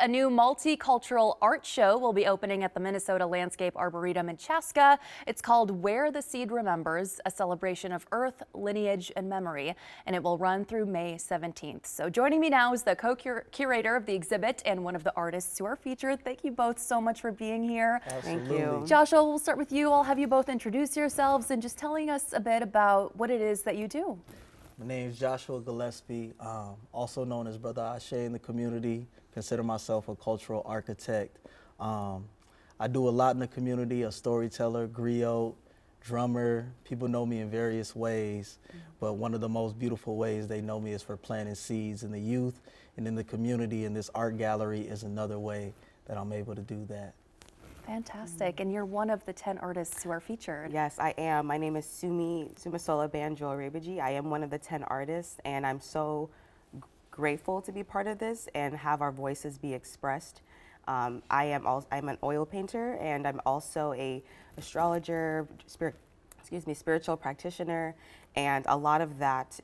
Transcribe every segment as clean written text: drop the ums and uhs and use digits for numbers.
a new multicultural art show will be opening at the Minnesota Landscape Arboretum in Chaska. It's called Where the Seed Remembers, a celebration of earth, lineage, and memory, and it will run through May 17th. So joining me now is the co-curator of the exhibit and one of the artists who are featured. Thank you both so much for being here. Absolutely. Thank you. Joshua, we'll start with you. I'll have you both introduce yourselves and just telling us a bit about what it is that you do. My name is Joshua Gillespie, also known as Brother Ashe in the community. Consider myself a cultural architect. I do a lot in the community, a storyteller, griot, drummer. People know me in various ways, but one of the most beautiful ways they know me is for planting seeds in the youth and in the community, and this art gallery is another way that I'm able to do that. Fantastic. And you're one of the 10 artists who are featured. Yes, I am. My name is Sumisola Banjo Arebaji. I am one of the 10 artists, and I'm so grateful to be part of this and have our voices be expressed. I'm an oil painter, and I'm also a astrologer, spiritual practitioner, and a lot of that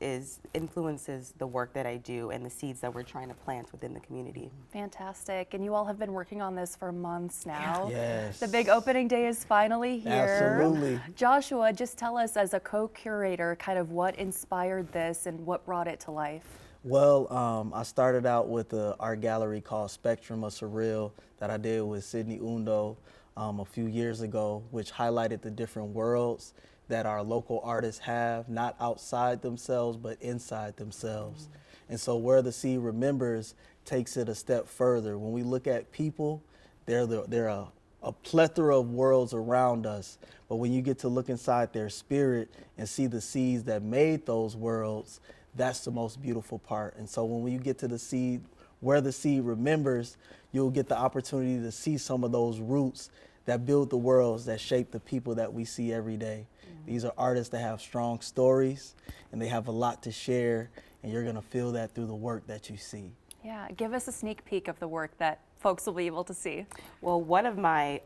influences the work that I do and the seeds that we're trying to plant within the community. Fantastic. And you all have been working on this for months now. Yes. The big opening day is finally here. Absolutely. Joshua, just tell us as a co-curator kind of what inspired this and what brought it to life. Well, I started out with an art gallery called Spectrum of Surreal that I did with Sydney Undo a few years ago, which highlighted the different worlds that our local artists have, not outside themselves, but inside themselves. And so Where the Seed Remembers takes it a step further. When we look at people, they're a plethora of worlds around us. But when you get to look inside their spirit and see the seeds that made those worlds, that's the most beautiful part. And so when you get to the seed, Where the Seed Remembers, you'll get the opportunity to see some of those roots that build the worlds that shape the people that we see every day. These are artists that have strong stories and they have a lot to share, and you're gonna feel that through the work that you see. Yeah, give us a sneak peek of the work that folks will be able to see. Well, one of my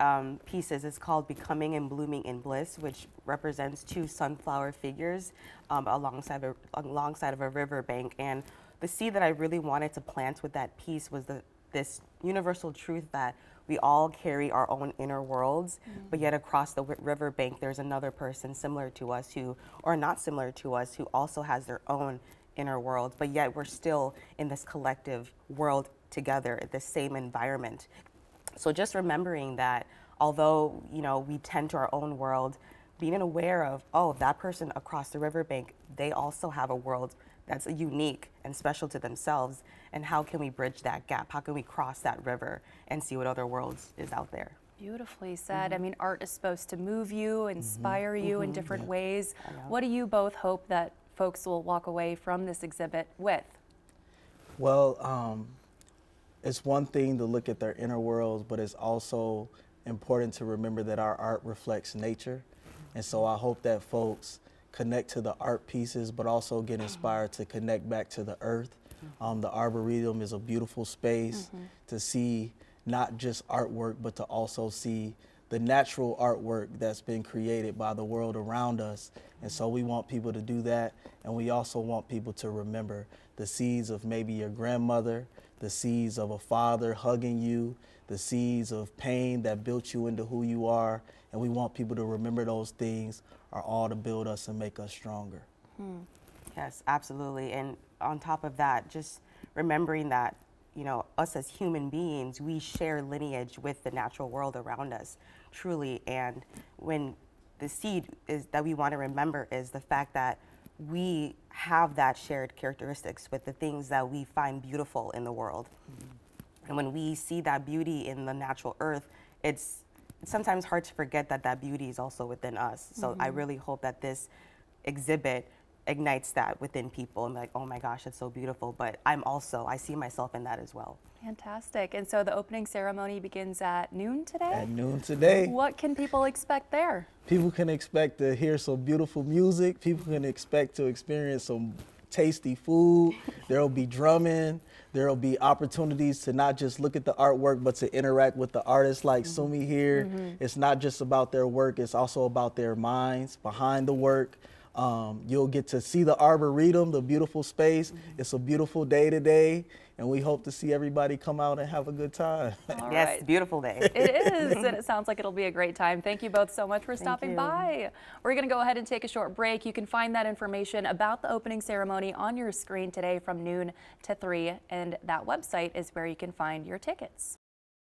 pieces is called Becoming and Blooming in Bliss, which represents two sunflower figures alongside of a riverbank. And the seed that I really wanted to plant with that piece was this universal truth that we all carry our own inner worlds, but yet across the riverbank, there's another person similar to us or not similar to us, who also has their own inner world, but yet we're still in this collective world together, the same environment. So just remembering that although, we tend to our own world, being aware of, oh, that person across the riverbank, they also have a world that's unique and special to themselves, and how can we bridge that gap? How can we cross that river and see what other worlds is out there? Beautifully said. I mean, art is supposed to move you, inspire you in different ways. What do you both hope that folks will walk away from this exhibit with? Well, it's one thing to look at their inner worlds, but it's also important to remember that our art reflects nature. And so I hope that folks connect to the art pieces, but also get inspired to connect back to the earth. The Arboretum is a beautiful space to see not just artwork, but to also see the natural artwork that's been created by the world around us. And so we want people to do that, and we also want people to remember the seeds of maybe your grandmother, the seeds of a father hugging you, the seeds of pain that built you into who you are, and we want people to remember those things are all to build us and make us stronger. Yes, absolutely. And on top of that, just remembering that, us as human beings, we share lineage with the natural world around us, truly. And when the seed is that we want to remember is the fact that we have that shared characteristics with the things that we find beautiful in the world. And when we see that beauty in the natural earth, it's sometimes hard to forget that that beauty is also within us. So I really hope that this exhibit ignites that within people and be like, oh my gosh, it's so beautiful. But I see myself in that as well. Fantastic. And so the opening ceremony begins at noon today? At noon today. What can people expect there? People can expect to hear some beautiful music. People can expect to experience some tasty food. There'll be drumming. There'll be opportunities to not just look at the artwork, but to interact with the artists like Sumi here. It's not just about their work, it's also about their minds behind the work. You'll get to see the Arboretum, the beautiful space. It's a beautiful day today, and we hope to see everybody come out and have a good time. All Yes, right. beautiful day. It is, and it sounds like it'll be a great time. Thank you both so much for stopping you. by. We're going to go ahead and take a short break. You can find that information about the opening ceremony on your screen today from noon to 3, and that website is where you can find your tickets.